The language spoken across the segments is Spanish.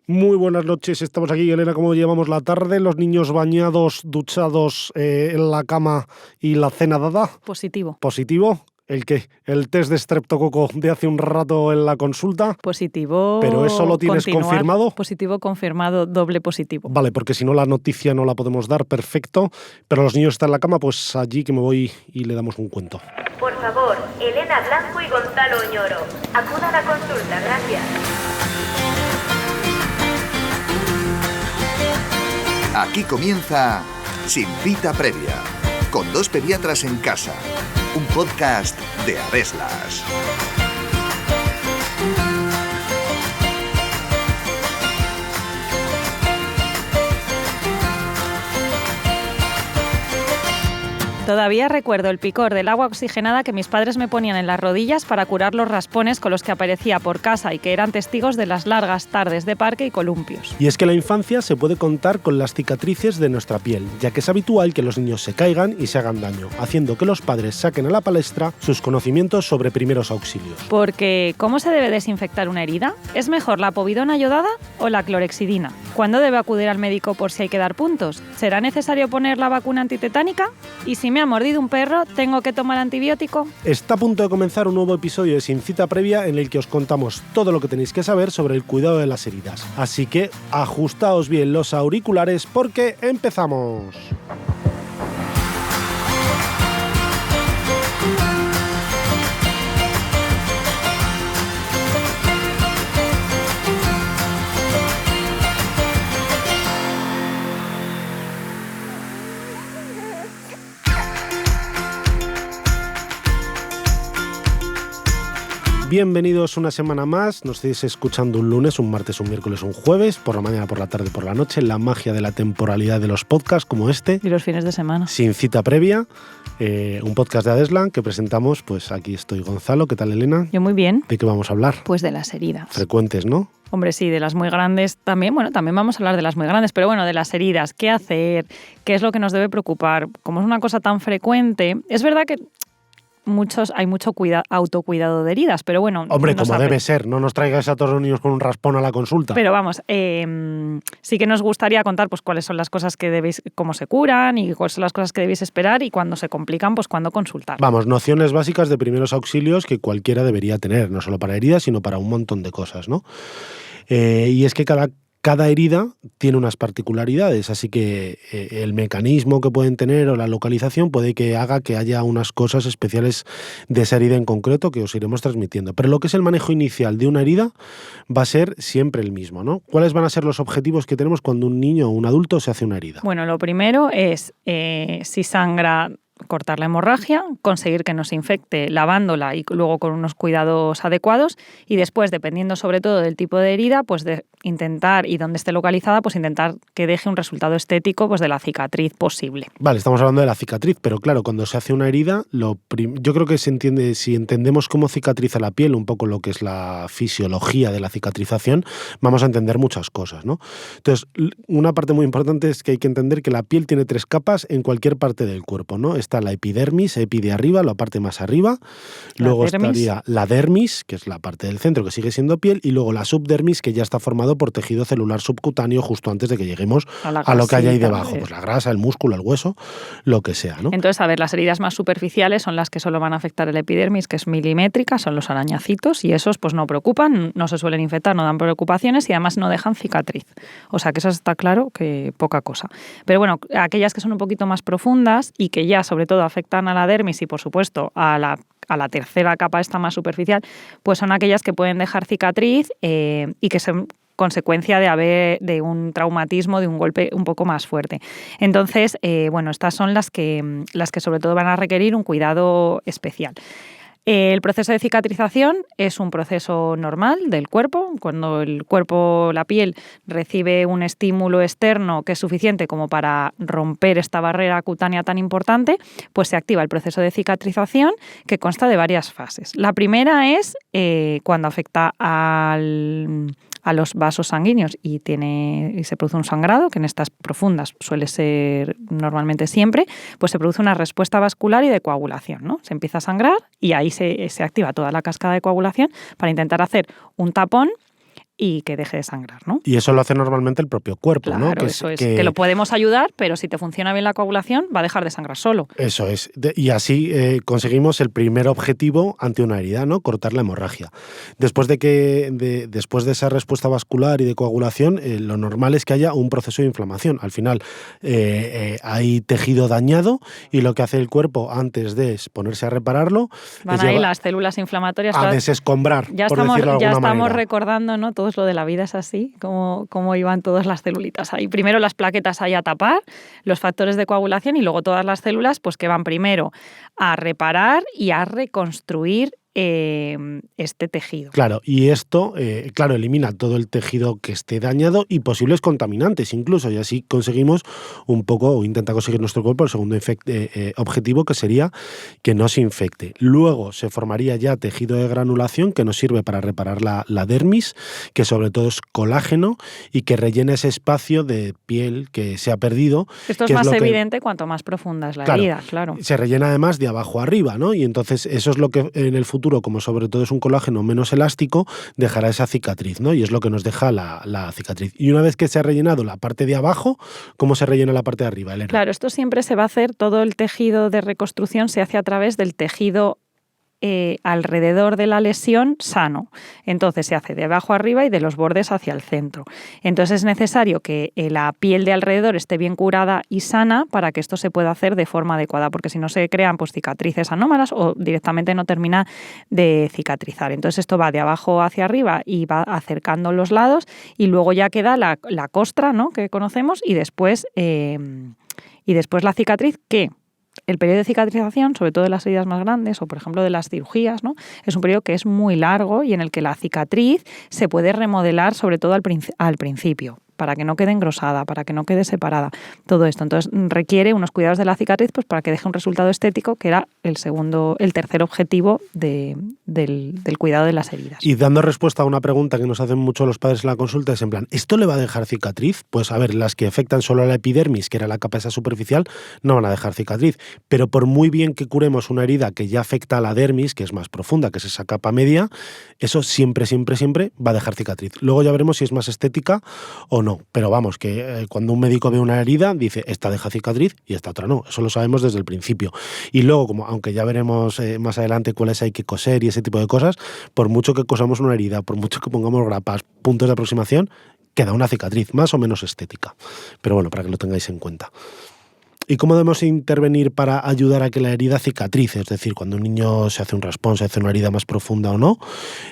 Muy buenas noches, estamos aquí, Elena, como llevamos la tarde, los niños bañados, duchados, en la cama y la cena dada. Positivo. ¿Positivo? ¿El qué? ¿El test de estreptococo de hace un rato en la consulta? Positivo. ¿Pero eso lo tienes confirmado? Positivo confirmado, doble positivo. Vale, porque si no la noticia no la podemos dar, perfecto. Pero los niños están en la cama, pues allí que me voy y le damos un cuento. Por favor, Elena Blanco y Gonzalo Oñoro, acudan a consulta, gracias. Aquí comienza Sin Cita Previa, con dos pediatras en casa, un podcast de Aveslas. Todavía recuerdo el picor del agua oxigenada que mis padres me ponían en las rodillas para curar los raspones con los que aparecía por casa y que eran testigos de las largas tardes de parque y columpios. Y es que en la infancia se puede contar con las cicatrices de nuestra piel, ya que es habitual que los niños se caigan y se hagan daño, haciendo que los padres saquen a la palestra sus conocimientos sobre primeros auxilios. Porque, ¿cómo se debe desinfectar una herida? ¿Es mejor la povidona iodada o la clorexidina? ¿Cuándo debe acudir al médico por si hay que dar puntos? ¿Será necesario poner la vacuna antitetánica? ¿Y si me ha mordido un perro, tengo que tomar antibiótico? Está a punto de comenzar un nuevo episodio de Sin Cita Previa en el que os contamos todo lo que tenéis que saber sobre el cuidado de las heridas. Así que ajustaos bien los auriculares porque empezamos. Bienvenidos una semana más, nos estáis escuchando un lunes, un martes, un miércoles, un jueves, por la mañana, por la tarde, por la noche, la magia de la temporalidad de los podcasts como este. Y los fines de semana. Sin Cita Previa, un podcast de Aveslas que presentamos, pues aquí estoy Gonzalo, ¿qué tal Elena? Yo muy bien. ¿De qué vamos a hablar? Pues de las heridas. Frecuentes, ¿no? Hombre, sí, de las muy grandes también, bueno, también vamos a hablar de las muy grandes, pero bueno, de las heridas, qué hacer, qué es lo que nos debe preocupar. Como es una cosa tan frecuente, es verdad que hay mucho autocuidado de heridas, pero bueno... Hombre, como debe ser, no nos traigas a todos los niños con un raspón a la consulta. Pero vamos, sí que nos gustaría contar pues cuáles son las cosas que debéis, cómo se curan y cuáles son las cosas que debéis esperar y cuando se complican, pues cuándo consultar. Vamos, nociones básicas de primeros auxilios que cualquiera debería tener, no solo para heridas, sino para un montón de cosas, ¿no? Y es que cada herida tiene unas particularidades, así que el mecanismo que pueden tener o la localización puede que haga que haya unas cosas especiales de esa herida en concreto que os iremos transmitiendo. Pero lo que es el manejo inicial de una herida va a ser siempre el mismo, ¿no? ¿Cuáles van a ser los objetivos que tenemos cuando un niño o un adulto se hace una herida? Bueno, lo primero es, si sangra, cortar la hemorragia, conseguir que no se infecte lavándola y luego con unos cuidados adecuados y después, dependiendo sobre todo del tipo de herida, pues de intentar, y dónde esté localizada, pues intentar que deje un resultado estético pues de la cicatriz posible. Vale, estamos hablando de la cicatriz, pero claro, cuando se hace una herida, yo creo que se entiende, si entendemos cómo cicatriza la piel, un poco lo que es la fisiología de la cicatrización, vamos a entender muchas cosas, ¿no? Entonces, una parte muy importante es que hay que entender que la piel tiene 3 capas en cualquier parte del cuerpo, ¿no? Está la epidermis, epi de arriba, la parte más arriba, luego estaría la dermis, que es la parte del centro que sigue siendo piel, y luego la subdermis, que ya está formado por tejido celular subcutáneo justo antes de que lleguemos a lo que hay ahí debajo, pues la grasa, el músculo, el hueso, lo que sea, ¿no? Entonces, a ver, las heridas más superficiales son las que solo van a afectar el epidermis, que es milimétrica, son los arañacitos, y esos pues no preocupan, no se suelen infectar, no dan preocupaciones y además no dejan cicatriz. O sea que eso está claro que poca cosa. Pero bueno, aquellas que son un poquito más profundas y que ya sobre todo afectan a la dermis y por supuesto a la tercera capa esta más superficial, pues son aquellas que pueden dejar cicatriz y que son consecuencia de un traumatismo, de un golpe un poco más fuerte. Entonces, bueno, estas son las que sobre todo van a requerir un cuidado especial. El proceso de cicatrización es un proceso normal del cuerpo. Cuando el cuerpo, la piel, recibe un estímulo externo que es suficiente como para romper esta barrera cutánea tan importante, pues se activa el proceso de cicatrización que consta de varias fases. La primera es cuando afecta a los vasos sanguíneos y se produce un sangrado, que en estas profundas suele ser normalmente siempre, pues se produce una respuesta vascular y de coagulación, ¿no? Se empieza a sangrar y ahí se activa toda la cascada de coagulación para intentar hacer un tapón y que deje de sangrar, ¿no? Y eso lo hace normalmente el propio cuerpo, claro, ¿no? Que eso es. Que lo podemos ayudar, pero si te funciona bien la coagulación, va a dejar de sangrar solo. Eso es. Y así conseguimos el primer objetivo ante una herida, ¿no? Cortar la hemorragia. Después de esa respuesta vascular y de coagulación, lo normal es que haya un proceso de inflamación. Al final hay tejido dañado y lo que hace el cuerpo antes de ponerse a repararlo van ahí las células inflamatorias a desescombrar, por decirlo de alguna manera. Ya estamos recordando, ¿no? Todo lo de la vida es así, cómo iban todas las celulitas ahí. Primero las plaquetas ahí a tapar, los factores de coagulación, y luego todas las células pues que van primero a reparar y a reconstruir este tejido. Claro, y esto, elimina todo el tejido que esté dañado y posibles contaminantes incluso, y así conseguimos un poco, o intenta conseguir nuestro cuerpo, el segundo objetivo, que sería que no se infecte. Luego se formaría ya tejido de granulación que nos sirve para reparar la dermis, que sobre todo es colágeno y que rellena ese espacio de piel que se ha perdido. Esto es más evidente cuanto más profunda es la herida, claro. Se rellena además de abajo arriba, ¿no? Y entonces eso es lo que en el futuro, como sobre todo es un colágeno menos elástico, dejará esa cicatriz, ¿no? Y es lo que nos deja la cicatriz. Y una vez que se ha rellenado la parte de abajo, ¿cómo se rellena la parte de arriba, Elena? Claro, esto siempre se va a hacer, todo el tejido de reconstrucción se hace a través del tejido alrededor de la lesión sano. Entonces se hace de abajo arriba y de los bordes hacia el centro. Entonces es necesario que la piel de alrededor esté bien curada y sana para que esto se pueda hacer de forma adecuada, porque si no se crean pues cicatrices anómalas o directamente no termina de cicatrizar. Entonces esto va de abajo hacia arriba y va acercando los lados, y luego ya queda la costra, ¿no?, que conocemos, y después la cicatriz, que el periodo de cicatrización, sobre todo de las heridas más grandes o, por ejemplo, de las cirugías, ¿no?, es un periodo que es muy largo y en el que la cicatriz se puede remodelar, sobre todo al principio, para que no quede engrosada, para que no quede separada, todo esto. Entonces requiere unos cuidados de la cicatriz pues para que deje un resultado estético, que era el tercer objetivo del cuidado de las heridas. Y dando respuesta a una pregunta que nos hacen mucho los padres en la consulta, es en plan, ¿esto le va a dejar cicatriz? Pues a ver, las que afectan solo a la epidermis, que era la capa esa superficial, no van a dejar cicatriz, pero por muy bien que curemos una herida que ya afecta a la dermis, que es más profunda, que es esa capa media, eso siempre va a dejar cicatriz. Luego ya veremos si es más estética o no, pero vamos, que cuando un médico ve una herida dice, esta deja cicatriz y esta otra no, eso lo sabemos desde el principio. Y luego, como aunque ya veremos más adelante cuáles hay que coser y ese tipo de cosas, por mucho que cosamos una herida, por mucho que pongamos grapas, puntos de aproximación, queda una cicatriz más o menos estética. Pero bueno, para que lo tengáis en cuenta. ¿Y cómo debemos intervenir para ayudar a que la herida cicatrice? Es decir, cuando un niño se hace un raspón, se hace una herida más profunda o no,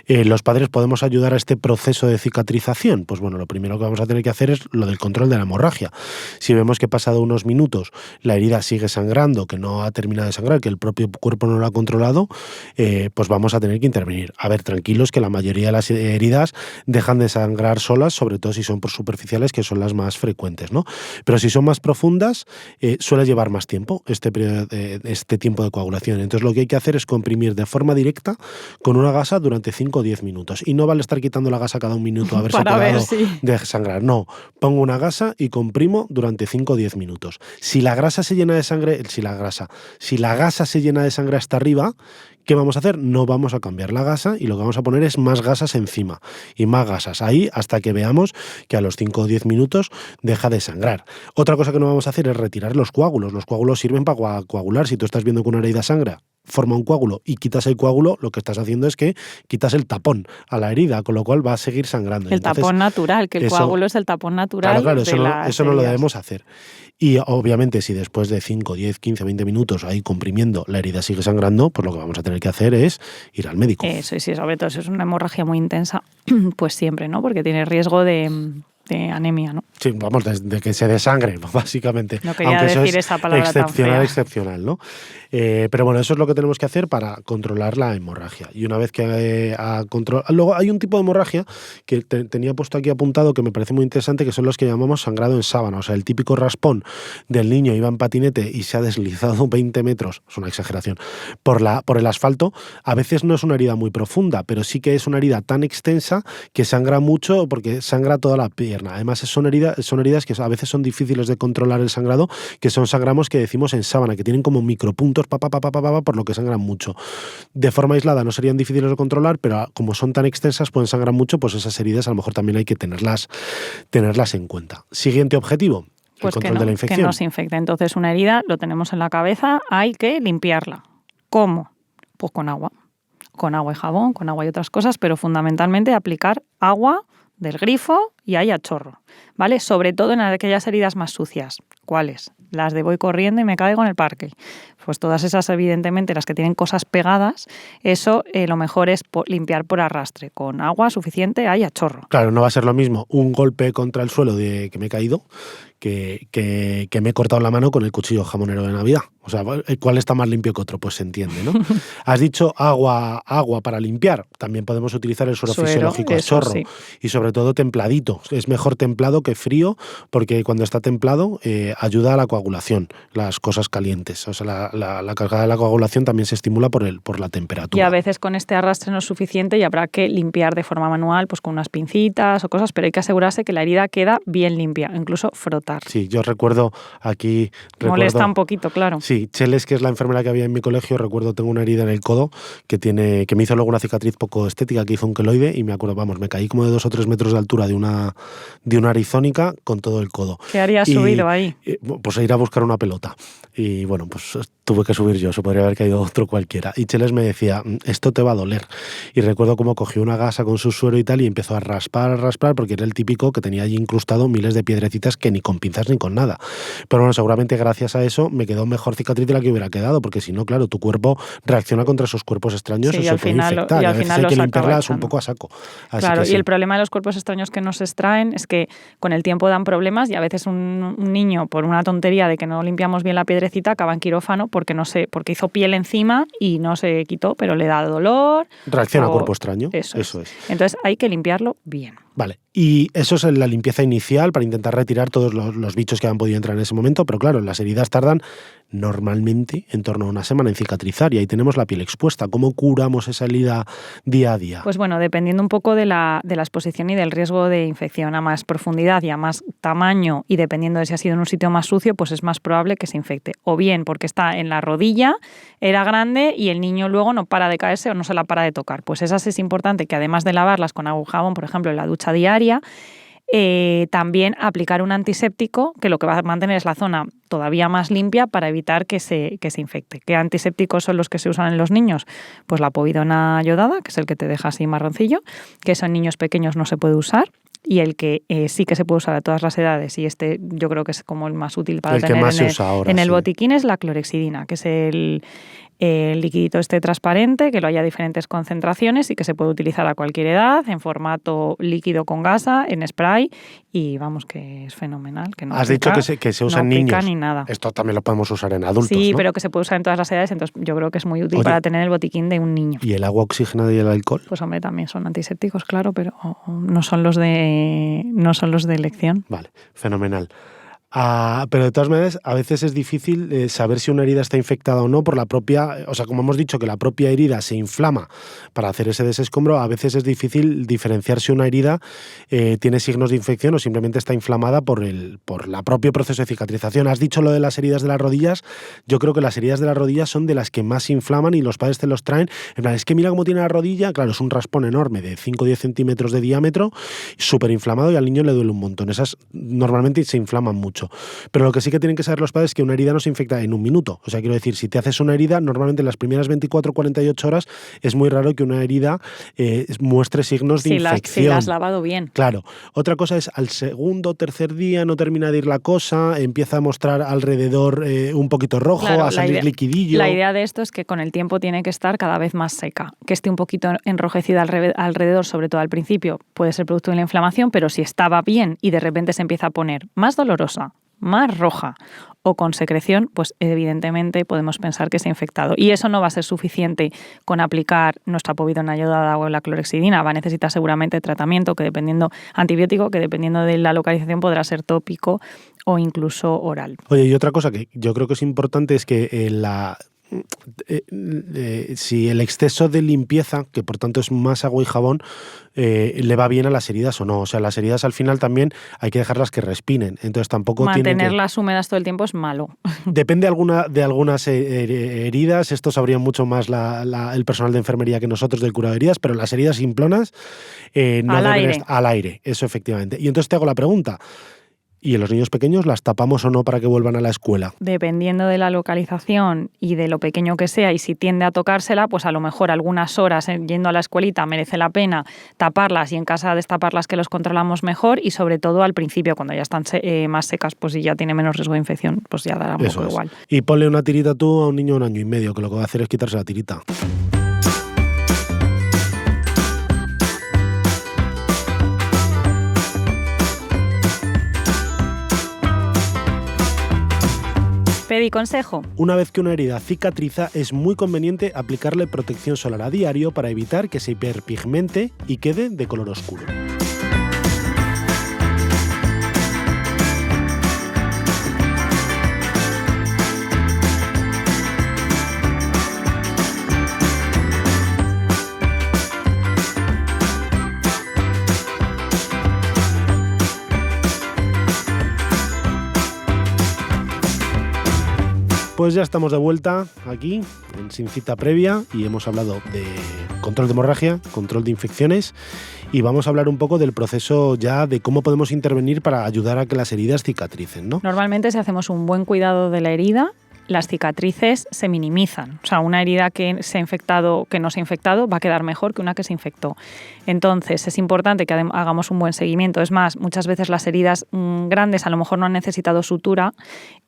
los padres podemos ayudar a este proceso de cicatrización. Pues bueno, lo primero que vamos a tener que hacer es lo del control de la hemorragia. Si vemos que pasado unos minutos la herida sigue sangrando, que no ha terminado de sangrar, que el propio cuerpo no lo ha controlado, pues vamos a tener que intervenir. A ver, tranquilos, que la mayoría de las heridas dejan de sangrar solas, sobre todo si son por superficiales, que son las más frecuentes, ¿no? Pero si son más profundas, suele llevar más tiempo este tiempo de coagulación. Entonces lo que hay que hacer es comprimir de forma directa con una gasa durante 5 o 10 minutos. Y no vale estar quitando la gasa cada un minuto a ver si ha acabado de sangrar. No, pongo una gasa y comprimo durante 5 o 10 minutos. Si la gasa se llena de sangre hasta arriba, ¿qué vamos a hacer? No vamos a cambiar la gasa y lo que vamos a poner es más gasas encima y más gasas ahí hasta que veamos que a los 5 o 10 minutos deja de sangrar. Otra cosa que no vamos a hacer es retirar los coágulos. Los coágulos sirven para coagular. Si tú estás viendo que una herida sangra, forma un coágulo y quitas el coágulo, lo que estás haciendo es que quitas el tapón a la herida, con lo cual va a seguir sangrando. Entonces, tapón natural, que el coágulo es el tapón natural. Claro, eso no lo debemos hacer. Y obviamente si después de 5, 10, 15, 20 minutos ahí comprimiendo la herida sigue sangrando, pues lo que vamos a tener que hacer es ir al médico. Eso, sí, sobre todo si es una hemorragia muy intensa, pues siempre, ¿no? Porque tiene riesgo de anemia, ¿no? Sí, vamos, de que se desangre, básicamente. No quería aunque decir eso es esa palabra excepcional, ¿no? Pero bueno, eso es lo que tenemos que hacer para controlar la hemorragia. Y una vez que luego hay un tipo de hemorragia que tenía puesto aquí apuntado que me parece muy interesante, que son los que llamamos sangrado en sábana. O sea, el típico raspón del niño iba en patinete y se ha deslizado 20 metros, es una exageración, por el asfalto. A veces no es una herida muy profunda, pero sí que es una herida tan extensa que sangra mucho porque sangra toda la piel. pierna. Además, son heridas que a veces son difíciles de controlar el sangrado, que son sangramos que decimos en sábana, que tienen como micropuntos, por lo que sangran mucho. De forma aislada no serían difíciles de controlar, pero como son tan extensas, pueden sangrar mucho, pues esas heridas a lo mejor también hay que tenerlas en cuenta. Siguiente objetivo. Pues el control de la infección. Que no se infecte. Entonces, una herida lo tenemos en la cabeza, hay que limpiarla. ¿Cómo? Pues con agua. Con agua y jabón, con agua y otras cosas, pero fundamentalmente aplicar agua del grifo y ahí a chorro, ¿vale? Sobre todo en aquellas heridas más sucias. ¿Cuáles? Las de voy corriendo y me caigo en el parque. Pues todas esas, evidentemente, las que tienen cosas pegadas, eso lo mejor es limpiar por arrastre, con agua suficiente ahí a chorro. Claro, no va a ser lo mismo un golpe contra el suelo de que me he caído que me he cortado la mano con el cuchillo jamonero de Navidad. O sea, ¿cuál está más limpio que otro? Pues se entiende, ¿no? Has dicho agua para limpiar. También podemos utilizar el suero fisiológico a chorro. Sí. Y sobre todo templadito. Es mejor templado que frío, porque cuando está templado ayuda a la coagulación, las cosas calientes. O sea, la carga de la coagulación también se estimula por la temperatura. Y a veces con este arrastre no es suficiente y habrá que limpiar de forma manual, pues con unas pincitas o cosas, pero hay que asegurarse que la herida queda bien limpia, incluso frotar. Sí, yo recuerdo aquí... Molesta un poquito, claro. Sí, Cheles, que es la enfermera que había en mi colegio, recuerdo, tengo una herida en el codo que me hizo luego una cicatriz poco estética, que hizo un queloide, y me acuerdo, me caí como de 2 o 3 metros de altura de una arizónica con todo el codo. ¿Qué harías subido ahí? Pues ir a buscar una pelota. Y bueno, pues tuve que subir yo, se podría haber caído otro cualquiera. Y Cheles me decía, esto te va a doler. Y recuerdo cómo cogió una gasa con su suero y tal y empezó a raspar, porque era el típico que tenía allí incrustado miles de piedrecitas que ni con pinzas ni con nada. Pero bueno, seguramente gracias a eso me quedó mejor cicatriz de la que hubiera quedado, porque si no, claro, tu cuerpo reacciona contra esos cuerpos extraños y se puede infectar. Y a veces hay que limpiarlas un poco a saco. Así claro, y el problema de los cuerpos extraños que nos extraen es que con el tiempo dan problemas y a veces un niño, por una tontería de que no limpiamos bien la piedrecita, acaba en quirófano porque hizo piel encima y no se quitó, pero le da dolor. Reacciona a cuerpo extraño. Eso es. Entonces hay que limpiarlo bien. Vale, y eso es la limpieza inicial para intentar retirar todos los bichos que han podido entrar en ese momento, pero claro, las heridas tardan normalmente en torno a una semana en cicatrizar y ahí tenemos la piel expuesta. ¿Cómo curamos esa herida día a día? Pues bueno, dependiendo un poco de la exposición y del riesgo de infección, a más profundidad y a más tamaño, y dependiendo de si ha sido en un sitio más sucio, pues es más probable que se infecte. O bien porque está en la rodilla, era grande y el niño luego no para de caerse o no se la para de tocar. Pues esas es importante que además de lavarlas con agua y jabón, por ejemplo, en la ducha diaria, también aplicar un antiséptico que lo que va a mantener es la zona todavía más limpia para evitar que se infecte. ¿Qué antisépticos son los que se usan en los niños? Pues la povidona yodada, que es el que te deja así marroncillo, que eso en niños pequeños no se puede usar, y el que sí que se puede usar a todas las edades, y este yo creo que es como el más útil para tener en el botiquín, es la clorexidina, que es el liquidito transparente, que lo haya a diferentes concentraciones y que se puede utilizar a cualquier edad, en formato líquido con gasa, en spray, y vamos, que es fenomenal. Que no Has pica, dicho que se usa en niños. Ni nada. Esto también lo podemos usar en adultos, sí, ¿no? pero que se puede usar en todas las edades, entonces yo creo que es muy útil para tener el botiquín de un niño. ¿Y el agua oxigenada y el alcohol? Pues hombre, también son antisépticos, claro, pero no son los de elección. Vale, fenomenal. Pero de todas maneras, a veces es difícil saber si una herida está infectada o no por la propia... O sea, como hemos dicho, que la propia herida se inflama para hacer ese desescombro, a veces es difícil diferenciar si una herida tiene signos de infección o simplemente está inflamada por el propio proceso de cicatrización. Has dicho lo de las heridas de las rodillas. Yo creo que las heridas de las rodillas son de las que más se inflaman y los padres te los traen. En plan, es que mira cómo tiene la rodilla. Claro, es un raspón enorme de 5 o 10 centímetros de diámetro, súper inflamado, y al niño le duele un montón. Esas normalmente se inflaman mucho. Pero lo que sí que tienen que saber los padres es que una herida no se infecta en un minuto. O sea, quiero decir, si te haces una herida, normalmente en las primeras 24 o 48 horas es muy raro que una herida muestre signos de infección. Si la has lavado bien. Claro. Otra cosa es, al segundo o tercer día no termina de ir la cosa, empieza a mostrar alrededor un poquito rojo, a salir liquidillo. La idea de esto es que con el tiempo tiene que estar cada vez más seca, que esté un poquito enrojecida alrededor, sobre todo al principio, puede ser producto de la inflamación, pero si estaba bien y de repente se empieza a poner más dolorosa, más roja o con secreción, pues evidentemente podemos pensar que se ha infectado. Y eso no va a ser suficiente con aplicar nuestra povidona yodada o la clorexidina. Va a necesitar seguramente tratamiento antibiótico, que dependiendo de la localización podrá ser tópico o incluso oral. Oye, y otra cosa que yo creo que es importante es que si el exceso de limpieza, que por tanto es más agua y jabón, le va bien a las heridas o no. O sea, las heridas al final también hay que dejarlas que respiren. Entonces tampoco mantenerlas húmedas todo el tiempo es malo. Depende de algunas heridas. Esto sabría mucho más el personal de enfermería que nosotros del curado de heridas, pero las heridas simplonas no deben estar al aire. Eso efectivamente. Y entonces te hago la pregunta. ¿Y en los niños pequeños las tapamos o no para que vuelvan a la escuela? Dependiendo de la localización y de lo pequeño que sea, y si tiende a tocársela, pues a lo mejor algunas horas yendo a la escuelita merece la pena taparlas y en casa destaparlas, que los controlamos mejor, y sobre todo al principio, cuando ya están más secas, pues si ya tiene menos riesgo de infección, pues ya dará un poco igual. Y ponle una tirita tú a un niño de 1 año y medio, que lo que va a hacer es quitarse la tirita. Pediconsejo. Una vez que una herida cicatriza, es muy conveniente aplicarle protección solar a diario para evitar que se hiperpigmente y quede de color oscuro. Pues ya estamos de vuelta aquí, en Sin Cita Previa, y hemos hablado de control de hemorragia, control de infecciones, y vamos a hablar un poco del proceso ya de cómo podemos intervenir para ayudar a que las heridas cicatricen, ¿no? Normalmente, si hacemos un buen cuidado de la herida, las cicatrices se minimizan. O sea, una herida que no se ha infectado va a quedar mejor que una que se infectó. Entonces, es importante que hagamos un buen seguimiento. Es más, muchas veces las heridas grandes a lo mejor no han necesitado sutura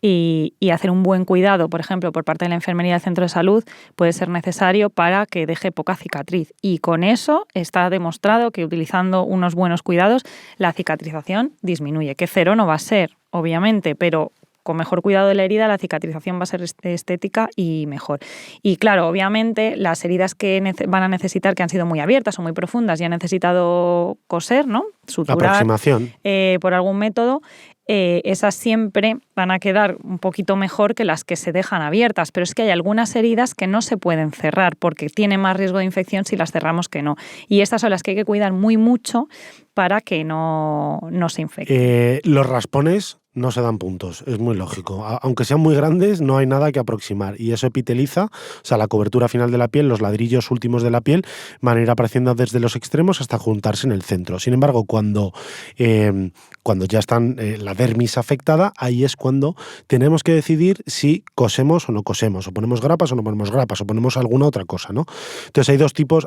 y hacer un buen cuidado, por ejemplo, por parte de la enfermería del centro de salud, puede ser necesario para que deje poca cicatriz. Y con eso está demostrado que utilizando unos buenos cuidados, la cicatrización disminuye. Que cero no va a ser, obviamente, pero con mejor cuidado de la herida, la cicatrización va a ser estética y mejor. Y claro, obviamente, las heridas que van a necesitar, que han sido muy abiertas o muy profundas y han necesitado coser, ¿no? Suturar, aproximación. Por algún método, esas siempre van a quedar un poquito mejor que las que se dejan abiertas, pero es que hay algunas heridas que no se pueden cerrar porque tienen más riesgo de infección si las cerramos que no. Y estas son las que hay que cuidar muy mucho para que no se infecten. Los raspones no se dan puntos, es muy lógico. Aunque sean muy grandes, no hay nada que aproximar. Y eso epiteliza, o sea, la cobertura final de la piel, los ladrillos últimos de la piel, van a ir apareciendo desde los extremos hasta juntarse en el centro. Sin embargo, cuando ya están la dermis afectada, ahí es cuando tenemos que decidir si cosemos o no cosemos, o ponemos grapas o no ponemos grapas, o ponemos alguna otra cosa, ¿no? Entonces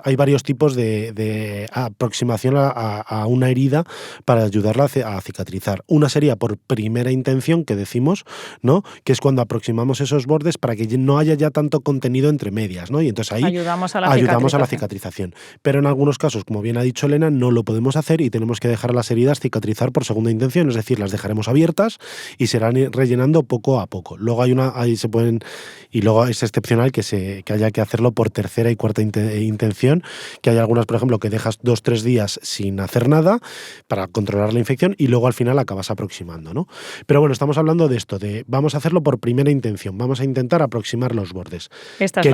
hay varios tipos de aproximación a una herida para ayudarla a cicatrizar. Una sería por primera intención, que decimos, ¿no? Que es cuando aproximamos esos bordes para que no haya ya tanto contenido entre medias, ¿no? Y entonces ahí ayudamos a la cicatrización. Pero en algunos casos, como bien ha dicho Elena, no lo podemos hacer y tenemos que dejar las heridas cicatrizar por segunda intención, es decir, las dejaremos abiertas y se irán rellenando poco a poco. Luego luego es excepcional que haya que hacerlo por tercera y cuarta intención, que hay algunas, por ejemplo, que dejas 2-3 días sin hacer nada para controlar la infección y luego al final acabas aproximando, ¿no? Pero bueno, estamos hablando de esto, de vamos a hacerlo por primera intención, vamos a intentar aproximar los bordes. Esta es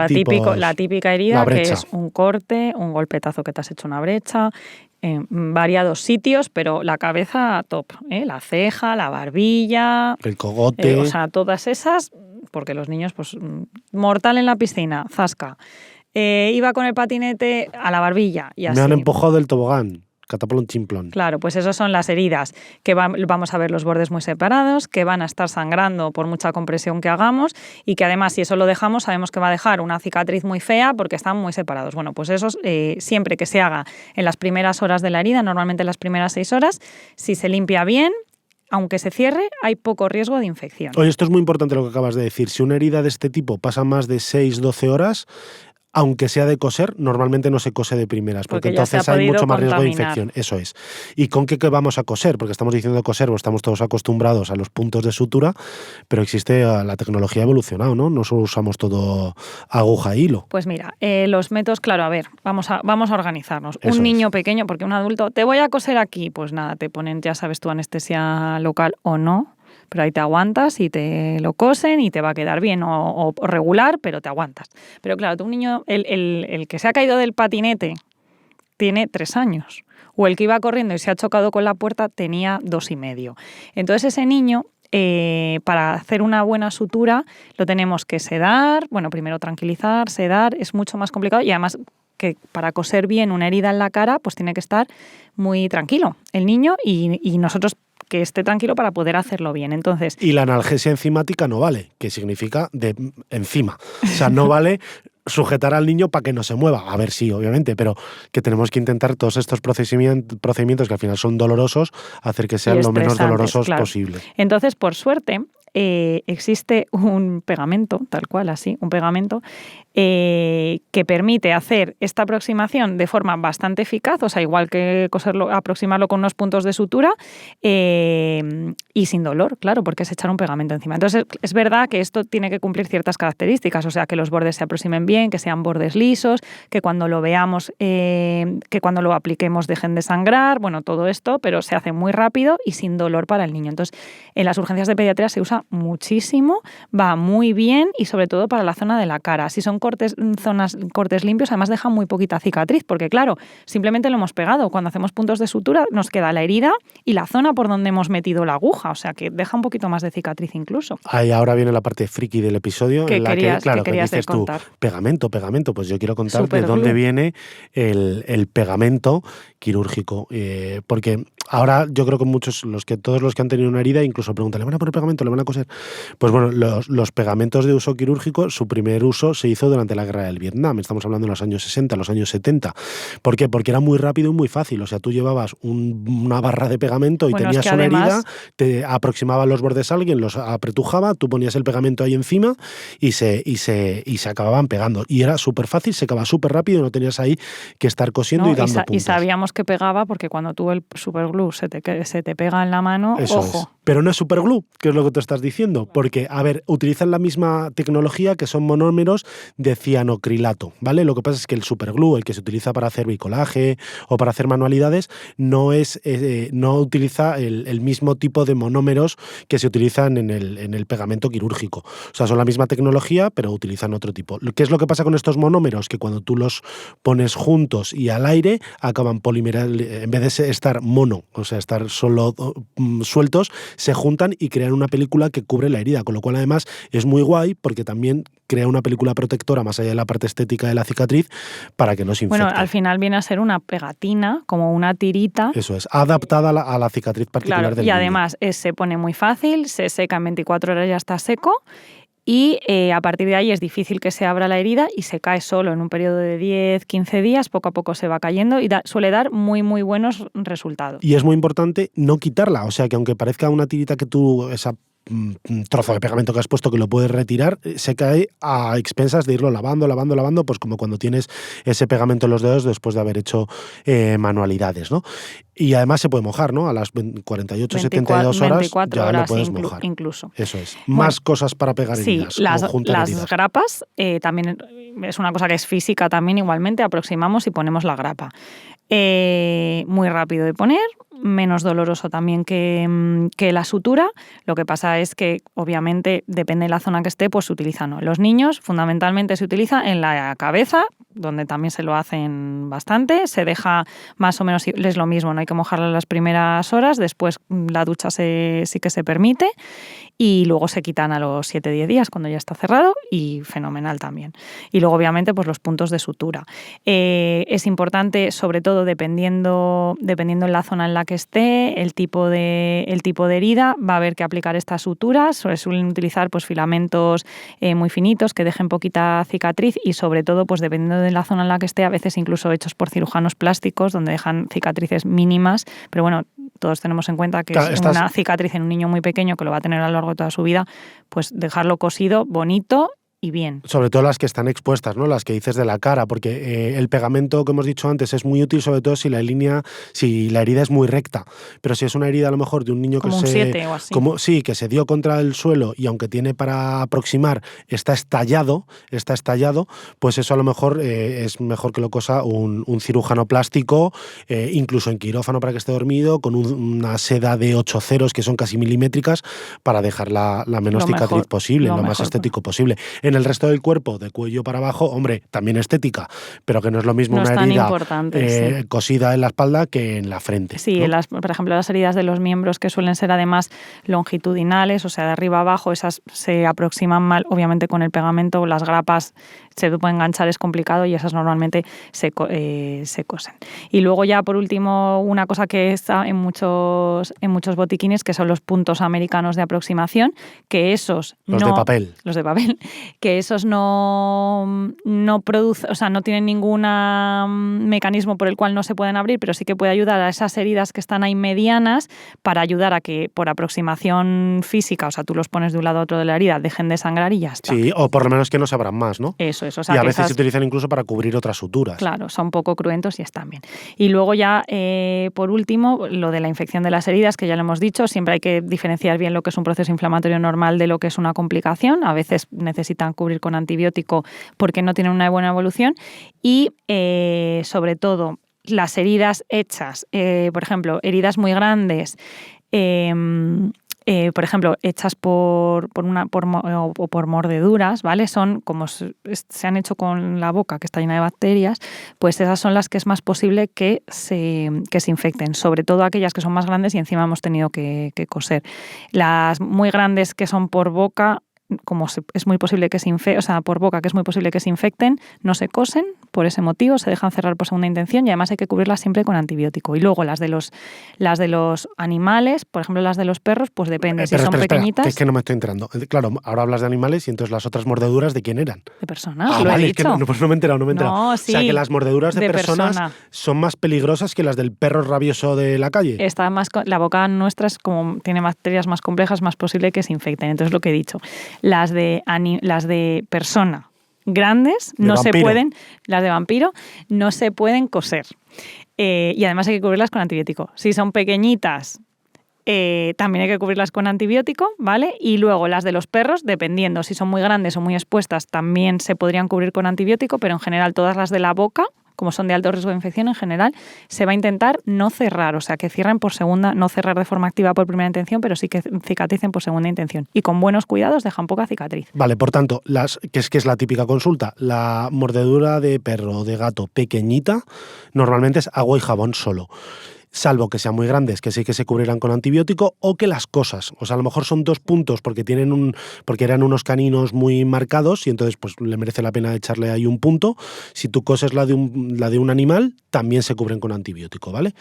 la típica herida, que es un corte, un golpetazo que te has hecho una brecha, en variados sitios, pero la cabeza top, la ceja, la barbilla, el cogote, o sea, todas esas, porque los niños, pues, mortal en la piscina, zasca. Iba con el patinete a la barbilla y así. Me han empujado del tobogán. Cataplón chimplón. Claro, pues esas son las heridas, que vamos a ver los bordes muy separados, que van a estar sangrando por mucha compresión que hagamos y que además, si eso lo dejamos, sabemos que va a dejar una cicatriz muy fea porque están muy separados. Bueno, pues eso siempre que se haga en las primeras horas de la herida, normalmente en las primeras 6 horas, si se limpia bien, aunque se cierre, hay poco riesgo de infección. Oye, esto es muy importante lo que acabas de decir. Si una herida de este tipo pasa más de 6-12 horas, aunque sea de coser, normalmente no se cose de primeras, porque entonces hay mucho más riesgo de infección. Eso es. ¿Y con qué vamos a coser? Porque estamos diciendo coser, pues estamos todos acostumbrados a los puntos de sutura, pero la tecnología ha evolucionado, ¿no? No solo usamos todo aguja e hilo. Pues mira, los métodos, claro, a ver, vamos a organizarnos. Un niño pequeño, porque un adulto, te voy a coser aquí, pues nada, te ponen, ya sabes tú, anestesia local o no, pero ahí te aguantas y te lo cosen y te va a quedar bien o regular, pero te aguantas. Pero claro, un niño, el que se ha caído del patinete tiene 3 años, o el que iba corriendo y se ha chocado con la puerta tenía 2 y medio. Entonces ese niño, para hacer una buena sutura, lo tenemos que sedar, bueno, primero tranquilizar, sedar, es mucho más complicado y además que para coser bien una herida en la cara, pues tiene que estar muy tranquilo el niño y nosotros que esté tranquilo para poder hacerlo bien. Entonces, y la analgesia enzimática no vale, que significa de encima. O sea, no vale sujetar al niño para que no se mueva. A ver, sí, obviamente, pero que tenemos que intentar todos estos procedimientos que al final son dolorosos, hacer que sean lo menos dolorosos posible. Entonces, por suerte, existe un pegamento, tal cual, así, un pegamento que permite hacer esta aproximación de forma bastante eficaz, o sea, igual que coserlo, aproximarlo con unos puntos de sutura y sin dolor, claro, porque es echar un pegamento encima. Entonces, es verdad que esto tiene que cumplir ciertas características, o sea, que los bordes se aproximen bien, que sean bordes lisos, que cuando lo veamos, que cuando lo apliquemos dejen de sangrar, bueno, todo esto, pero se hace muy rápido y sin dolor para el niño. Entonces, en las urgencias de pediatría se usa muchísimo, va muy bien y sobre todo para la zona de la cara. Si son cortes limpios, además deja muy poquita cicatriz, porque claro, simplemente lo hemos pegado. Cuando hacemos puntos de sutura nos queda la herida y la zona por donde hemos metido la aguja, o sea que deja un poquito más de cicatriz incluso. Ahí ahora viene la parte friki del episodio, en la que, claro, que dices tú, contar? pegamento, pues yo quiero contar de dónde viene el pegamento quirúrgico, porque ahora yo creo que todos los que han tenido una herida incluso preguntan, ¿le van a poner pegamento? ¿Le van a coser? Pues bueno, los pegamentos de uso quirúrgico, su primer uso se hizo durante la guerra del Vietnam, estamos hablando de los años 60, los años 70. ¿Por qué? Porque era muy rápido y muy fácil, o sea, tú llevabas una barra de pegamento y tenías una herida, te aproximaba los bordes a alguien, los apretujaba, tú ponías el pegamento ahí encima y se acababan pegando. Y era súper fácil, se acababa súper rápido, no tenías ahí que estar cosiendo y dando puntos. Y sabíamos que pegaba porque cuando tú el superglue se te pega en la mano, eso ojo. Es. Pero no es superglue, que es lo que tú estás diciendo, porque, a ver, utilizan la misma tecnología que son monómeros de cianocrilato, ¿vale? Lo que pasa es que el superglue, el que se utiliza para hacer bricolaje o para hacer manualidades, no utiliza el mismo tipo de monómeros que se utilizan en el pegamento quirúrgico. O sea, son la misma tecnología, pero utilizan otro tipo. ¿Qué es lo que pasa con estos monómeros? Que cuando tú los pones juntos y al aire, acaban polimerizando, en vez de estar o sea, estar solo sueltos, se juntan y crean una película que cubre la herida, con lo cual además es muy guay porque también crea una película protectora más allá de la parte estética de la cicatriz para que no se infecte. Bueno, al final viene a ser una pegatina, como una tirita. Eso es, adaptada a la cicatriz particular del niño. Y además se pone muy fácil, se seca en 24 horas, ya está seco. Y a partir de ahí es difícil que se abra la herida y se cae solo en un periodo de 10-15 días, poco a poco se va cayendo y suele dar muy, muy buenos resultados. Y es muy importante no quitarla, o sea que aunque parezca una tirita que tú, esa trozo de pegamento que has puesto que lo puedes retirar, se cae a expensas de irlo lavando, pues como cuando tienes ese pegamento en los dedos después de haber hecho manualidades, ¿no? Y además se puede mojar, ¿no? A las 48, 72 horas 24 ya horas lo puedes mojar. Incluso. Eso es. Más cosas para pegar heridas. Sí, las grapas también es una cosa que es física también igualmente, aproximamos y ponemos la grapa. Muy rápido de poner, menos doloroso también que la sutura. Lo que pasa es que, obviamente, depende de la zona que esté, pues se utiliza, ¿no? Los niños, fundamentalmente, se utiliza en la cabeza, donde también se lo hacen bastante. Se deja más o menos, es lo mismo, no hay que mojarla las primeras horas, después la ducha sí que se permite y luego se quitan a los 7-10 días cuando ya está cerrado y fenomenal también. Y luego, obviamente, pues los puntos de sutura. Es importante, sobre todo, dependiendo en la zona en la que esté, el tipo de herida, va a haber que aplicar estas suturas. Suelen utilizar pues filamentos muy finitos que dejen poquita cicatriz y sobre todo pues dependiendo de la zona en la que esté, a veces incluso hechos por cirujanos plásticos donde dejan cicatrices mínimas, pero bueno, todos tenemos en cuenta que es una cicatriz en un niño muy pequeño que lo va a tener a lo largo de toda su vida, pues dejarlo cosido, bonito y bien. Sobre todo las que están expuestas, ¿no? Las que dices de la cara, porque el pegamento que hemos dicho antes es muy útil, sobre todo si la herida es muy recta. Pero si es una herida a lo mejor de un niño como que un 7 o así. Sí, que se dio contra el suelo y aunque tiene para aproximar, está estallado, pues eso a lo mejor es mejor que lo cosa un cirujano plástico, incluso en quirófano para que esté dormido, con una seda de 8 ceros que son casi milimétricas para dejar la menos cicatriz posible, lo más estético posible. En el resto del cuerpo, de cuello para abajo, hombre, también estética, pero que no es lo mismo una herida cosida en la espalda que en la frente. Sí, ¿no? Por ejemplo, las heridas de los miembros que suelen ser además longitudinales, o sea, de arriba a abajo, esas se aproximan mal, obviamente con el pegamento, las grapas se pueden enganchar, es complicado y esas normalmente se cosen. Y luego ya, por último, una cosa que está en muchos botiquines, que son los puntos americanos de aproximación, que esos Los de papel, que esos no producen, o sea, no tienen ningún mecanismo por el cual no se pueden abrir, pero sí que puede ayudar a esas heridas que están ahí medianas para ayudar a que por aproximación física, o sea, tú los pones de un lado a otro de la herida, dejen de sangrar y ya está. Sí, o por lo menos que no se abran más, ¿no? Eso es. O sea, y a veces se utilizan incluso para cubrir otras suturas. Claro, son poco cruentos y están bien. Y luego ya, por último, lo de la infección de las heridas, que ya lo hemos dicho, siempre hay que diferenciar bien lo que es un proceso inflamatorio normal de lo que es una complicación. A veces necesitan cubrir con antibiótico porque no tienen una buena evolución. Y, sobre todo, las heridas hechas, por ejemplo, heridas muy grandes, por ejemplo, hechas por mordeduras, ¿vale? Son como se han hecho con la boca, que está llena de bacterias, pues esas son las que es más posible que se infecten, sobre todo aquellas que son más grandes y encima hemos tenido que coser. Las muy grandes que son por boca, es muy posible que por boca, que es muy posible que se infecten, no se cosen por ese motivo, se dejan cerrar por segunda intención y además hay que cubrirlas siempre con antibiótico. Y luego las de los animales, por ejemplo las de los perros, pues depende, si son pequeñitas. Es que no me estoy enterando. Claro, ahora hablas de animales y entonces las otras mordeduras, ¿de quién eran? De personas, lo he dicho. Es que no me he enterado. No, sí, o sea, que las mordeduras de personas son más peligrosas que las del perro rabioso de la calle. La boca nuestra es como tiene bacterias más complejas, más posible que se infecten. Entonces lo que he dicho. Las de persona grandes no se pueden, las de vampiro no se pueden coser. Y además hay que cubrirlas con antibiótico. Si son pequeñitas, también hay que cubrirlas con antibiótico, ¿vale? Y luego las de los perros, dependiendo si son muy grandes o muy expuestas, también se podrían cubrir con antibiótico, pero en general todas las de la boca, como son de alto riesgo de infección en general, se va a intentar no cerrar, o sea, que cierren por segunda, no cerrar de forma activa por primera intención, pero sí que cicatricen por segunda intención. Y con buenos cuidados dejan poca cicatriz. Vale, por tanto, que es la típica consulta, la mordedura de perro o de gato pequeñita, normalmente es agua y jabón solo. Salvo que sean muy grandes, que sí que se cubrirán con antibiótico, o que las cosas. O sea, a lo mejor son 2 puntos porque eran unos caninos muy marcados y entonces pues le merece la pena echarle ahí un punto. Si tú coses la de un animal, también se cubren con antibiótico, ¿vale?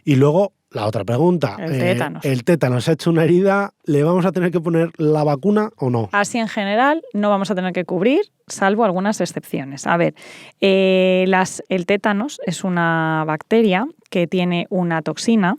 Y luego, la otra pregunta. El tétanos. Ha hecho una herida, ¿le vamos a tener que poner la vacuna o no? Así en general no vamos a tener que cubrir, salvo algunas excepciones. A ver, el tétanos es una bacteria que tiene una toxina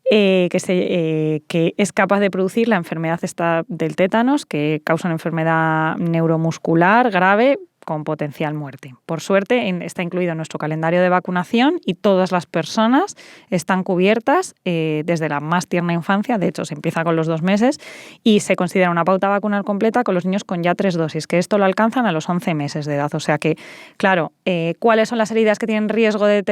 que es capaz de producir la enfermedad del tétanos, que causa una enfermedad neuromuscular grave con potencial muerte. Por suerte, está incluido en nuestro calendario de vacunación y todas las personas están cubiertas desde la más tierna infancia. De hecho, se empieza con los 2 meses y se considera una pauta vacunal completa con los niños con ya 3 dosis, que esto lo alcanzan a los 11 meses de edad. O sea que, claro, ¿cuáles son las heridas que tienen riesgo de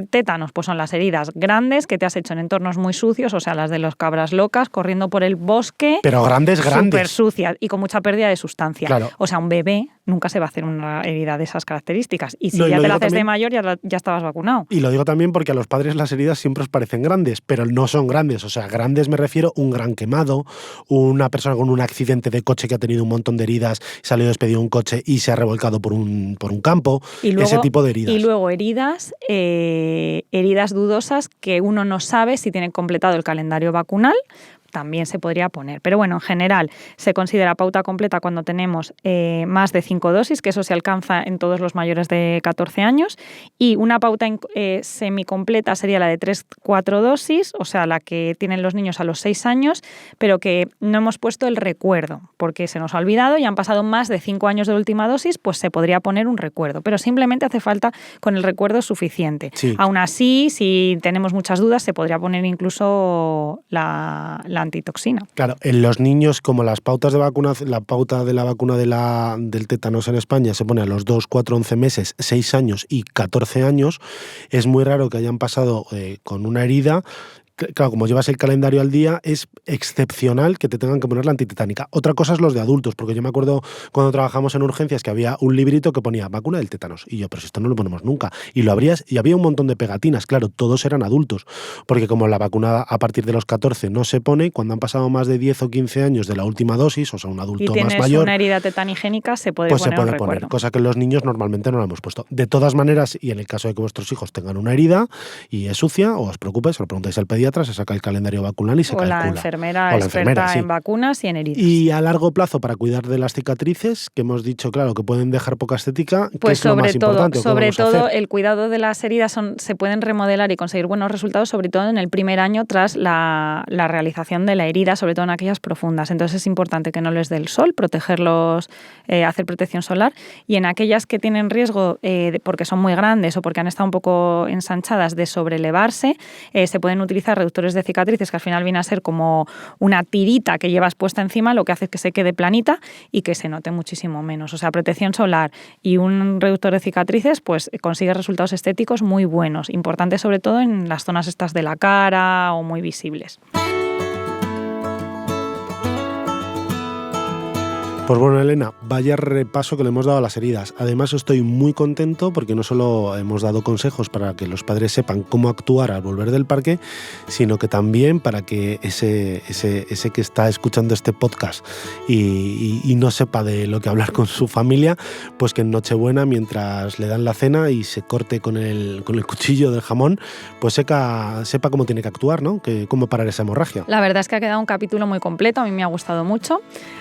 tétanos? Pues son las heridas grandes que te has hecho en entornos muy sucios, o sea, las de las cabras locas, corriendo por el bosque. Pero grandes. Súper sucias y con mucha pérdida de sustancia. Claro. O sea, un bebé nunca se va a hacer una herida de esas características. Y si ya te la haces de mayor, ya estabas vacunado. Y lo digo también porque a los padres las heridas siempre os parecen grandes, pero no son grandes. O sea, grandes me refiero a un gran quemado, una persona con un accidente de coche que ha tenido un montón de heridas, salió despedido de un coche y se ha revolcado por un campo. Y luego, ese tipo de heridas. Y luego heridas dudosas que uno no sabe si tienen completado el calendario vacunal, también se podría poner. Pero bueno, en general se considera pauta completa cuando tenemos más de 5 dosis, que eso se alcanza en todos los mayores de 14 años, y una pauta semicompleta sería la de 3-4 dosis, o sea, la que tienen los niños a los 6 años, pero que no hemos puesto el recuerdo, porque se nos ha olvidado y han pasado más de 5 años de la última dosis, pues se podría poner un recuerdo, pero simplemente hace falta con el recuerdo suficiente. Sí. Aún así, si tenemos muchas dudas, se podría poner incluso la antitoxina. Claro, en los niños, como las pautas de vacunación, la pauta de la vacuna del tétanos en España se pone a los 2, 4, 11 meses, 6 años y 14 años, es muy raro que hayan pasado con una herida. Claro, como llevas el calendario al día, es excepcional que te tengan que poner la antitetánica. Otra cosa es los de adultos, porque yo me acuerdo cuando trabajamos en urgencias que había un librito que ponía vacuna del tétanos. Y yo, pero si esto no lo ponemos nunca. Y lo abrías y había un montón de pegatinas. Claro, todos eran adultos. Porque como la vacuna a partir de los 14 no se pone, cuando han pasado más de 10 o 15 años de la última dosis, o sea, un adulto más mayor... Y tienes una herida tetanigénica, se puede pues poner se puede un recuerdo. poner, cosa que en los niños normalmente no lo hemos puesto. De todas maneras, y en el caso de que vuestros hijos tengan una herida y es sucia, o os preocupéis, se lo preguntáis al pediatra, se saca el calendario vacunal y se calcula. O la enfermera experta en vacunas y en heridas. Y a largo plazo, para cuidar de las cicatrices, que hemos dicho, claro, que pueden dejar poca estética, pues ¿qué es lo más importante? Sobre todo, el cuidado de las heridas se pueden remodelar y conseguir buenos resultados, sobre todo en el primer año tras la realización de la herida, sobre todo en aquellas profundas. Entonces es importante que no les dé el sol, protegerlos, hacer protección solar, y en aquellas que tienen riesgo, porque son muy grandes o porque han estado un poco ensanchadas, de sobrelevarse, se pueden utilizar reductores de cicatrices, que al final viene a ser como una tirita que llevas puesta encima, lo que hace es que se quede planita y que se note muchísimo menos. O sea, protección solar y un reductor de cicatrices, pues consigue resultados estéticos muy buenos, importantes sobre todo en las zonas estas de la cara o muy visibles. Pues bueno, Elena, vaya repaso que le hemos dado a las heridas. Además, estoy muy contento porque no solo hemos dado consejos para que los padres sepan cómo actuar al volver del parque, sino que también para que ese que está escuchando este podcast y no sepa de lo que hablar con su familia, pues que en Nochebuena, mientras le dan la cena y se corte con el cuchillo del jamón, pues sepa cómo tiene que actuar, ¿no? Cómo parar esa hemorragia. La verdad es que ha quedado un capítulo muy completo, a mí me ha gustado mucho.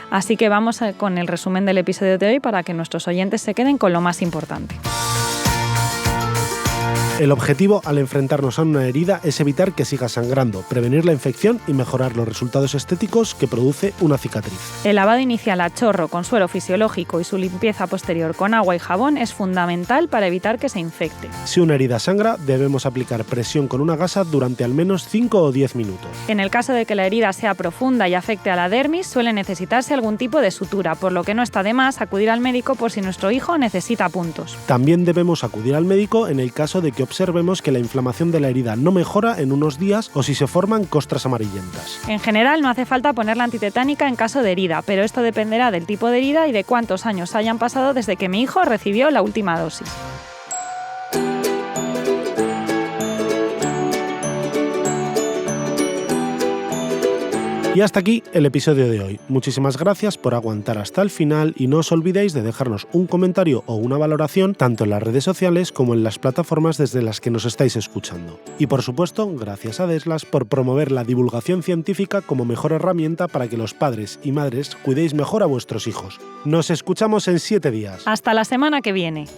Así que vamos con el resumen del episodio de hoy para que nuestros oyentes se queden con lo más importante. El objetivo al enfrentarnos a una herida es evitar que siga sangrando, prevenir la infección y mejorar los resultados estéticos que produce una cicatriz. El lavado inicial a chorro con suero fisiológico y su limpieza posterior con agua y jabón es fundamental para evitar que se infecte. Si una herida sangra, debemos aplicar presión con una gasa durante al menos 5 o 10 minutos. En el caso de que la herida sea profunda y afecte a la dermis, suele necesitarse algún tipo de sutura, por lo que no está de más acudir al médico por si nuestro hijo necesita puntos. También debemos acudir al médico en el caso de que observemos que la inflamación de la herida no mejora en unos días o si se forman costras amarillentas. En general no hace falta poner la antitetánica en caso de herida, pero esto dependerá del tipo de herida y de cuántos años hayan pasado desde que mi hijo recibió la última dosis. Y hasta aquí el episodio de hoy. Muchísimas gracias por aguantar hasta el final y no os olvidéis de dejarnos un comentario o una valoración tanto en las redes sociales como en las plataformas desde las que nos estáis escuchando. Y por supuesto, gracias a Deslas por promover la divulgación científica como mejor herramienta para que los padres y madres cuidéis mejor a vuestros hijos. Nos escuchamos en 7 días. Hasta la semana que viene.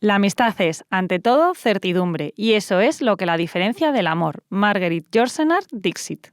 La amistad es, ante todo, certidumbre, y eso es lo que la diferencia del amor. Marguerite Yourcenar, Dixit.